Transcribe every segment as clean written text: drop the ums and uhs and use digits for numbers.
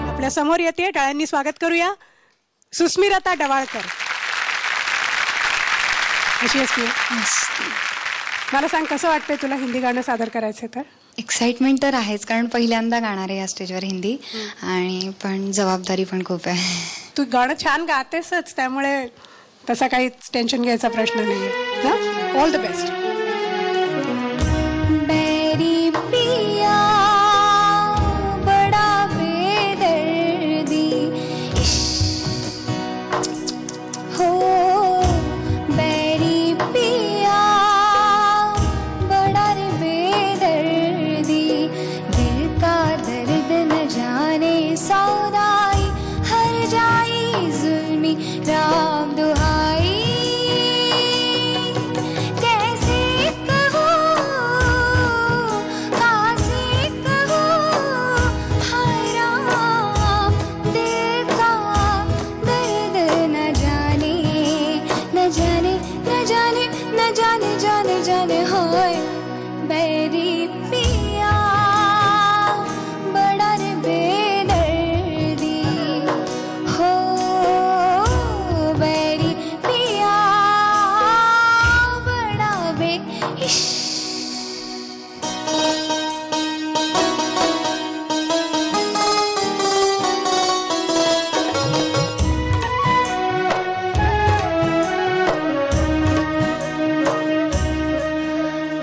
आपल्या समोर येते, टाळ्यांनी स्वागत करूया सुस्मिरता डवाळकर. कशी आहेस तू? मला सांग, कसं वाटतंय तुला हिंदी गाणं सादर करायचं तर? एक्साइटमेंट तर आहेच, कारण पहिल्यांदा गाणार आहे या स्टेजवर हिंदी, आणि पण जबाबदारी पण खूप आहे. तू गाणं छान गातेसच, त्यामुळे तसा काही टेन्शन घ्यायचा प्रश्न नाहीये. All the best. राम दुहाई कैसे कहूँ कैसे कहूँ हाय राम दिल का दर्द न जाने न जाने न जाने न जाने जाने जाने हाय बैरी पिया बड़ा रे बेदर्दी हो बैरी पिया बड़ा बेइश्क.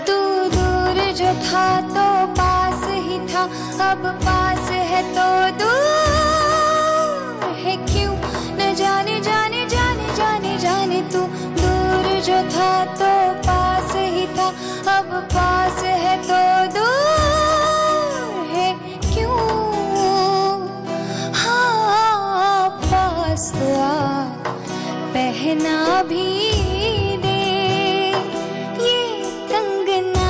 तू दूर जो था तो पास ही था, अब पास है तो दूर है क्यों न जाने जाने जाने जाने जाने. तू दूर जो था तो पास ही था, अब पास है तो दूर है क्यों. हाँ पास तो आ पहना भी दे ये कंगना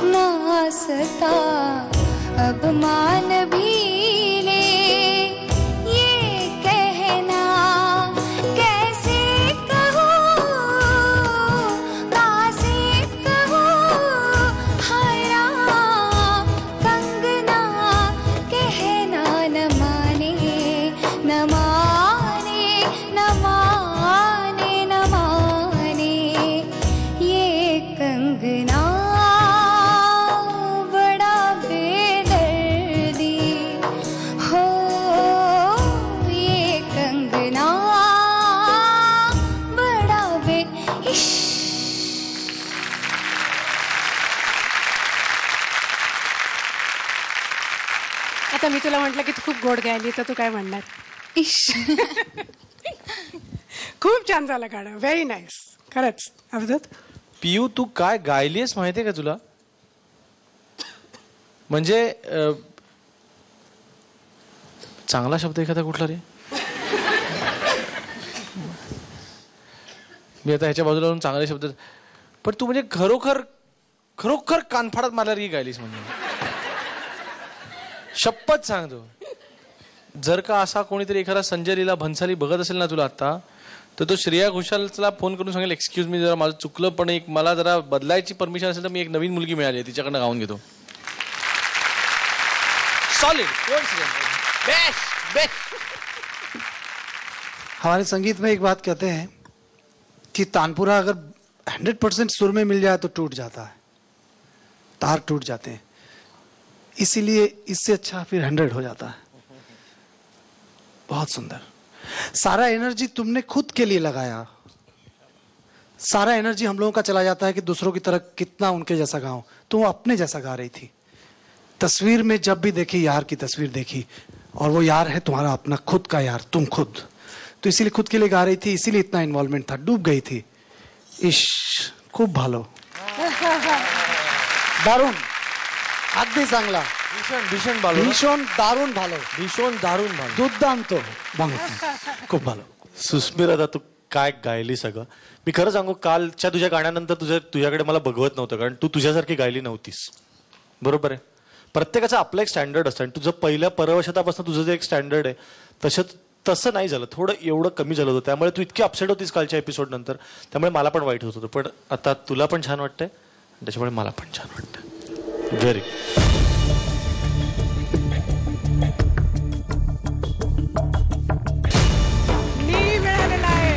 ना सता अब मान भी ले ये कहना कैसे कहूँ कैसे कहूँ हाय राम कंगना कहना न माने न माने न माने न माने ये कंगना बड़ा बेदर्दी हो ये कंगना बड़ा बेइश्क. आता मी तुला म्हटलं की तू खूप गोड गायली, तर तू काय म्हणणार? इश्क. खूप छान झालं गाणं, व्हेरी नाईस. खरंच अवधूत. पियू, तू काय गायलीस माहितीये का तुला? म्हणजे चांगला शब्द एखादा कुठला रे? मी आता ह्याच्या बाजूला चांगले शब्द, पण तू म्हणजे खरोखर खरोखर कानफाडात मारल्यासारखी गायलीस. म्हणजे शपथ सांगतो, जर का असा कोणीतरी एखादा संजय लीला भन्साली बघत असेल ना तुला आता, तर तो श्रेया घोषालला फोन करून सांगेल, एक्सक्यूज मी, जरा माझं चुकलं, पण एक मला जरा बदलायची परमिशन असेल तर मी एक नवीन मुलगी मिळाली आहे, तिच्याकडनं गाऊन घेतो. सॉलिड. Best best. हमारे संगीत में एक बात कहते हैं कि तानपुरा अगर 100% सुर में मिल जाए तो टूट जाता है, तार टूट जाते हैं, इसीलिए इससे अच्छा फिर 100 हो जाता है. बहुत सुंदर. सारा एनर्जी तुमने खुद के लिए लगाया, सारा एनर्जी हम लोगों का चला जाता है कि दूसरों की तरह कितना उनके जैसा गाऊं. तुम अपने जैसा गा रही थी. तस्वीर में जब भी देखी यार की तस्वीर देखी, और वो यार है तुम्हारा अपना खुद का यार, तुम खुद. तो इसीलिए खुद के लिए गा रही थी, इसीलिए इतना इन्वॉल्वमेंट था, डूब गई थी. इश्क खूप भालो. दारुण. अगदी चांगला. भीषण भीषण भालो. भीषण दारुण भालो. भीषण दारुण भालो. दुर्दांत खूप भालो. सुस्मिरता, तू काय गायली सगळं. मी खरं सांगू, कालच्या तुझ्या गाण्यानंतर तुझ्याकडे मला बघवत नव्हतं, कारण तू तुझ्यासारखी गायली नव्हतीस. बरोबर आहे. प्रत्येकाचं आपलं एक स्टँडर्ड असतं, आणि तुझं पहिल्या परवर्षापासून तुझं जे एक स्टँडर्ड आहे तसं नाही झालं, थोडं एवढं कमी झालं होतं. त्यामुळे तू इतकी अपसेट होतीस कालच्या एपिसोड नंतर, त्यामुळे मला पण वाईट होत होतं. पण आता तुला पण छान वाटतंय, त्याच्यामुळे मला पण छान वाटतं. व्हेरी मी मिळालेला आहे.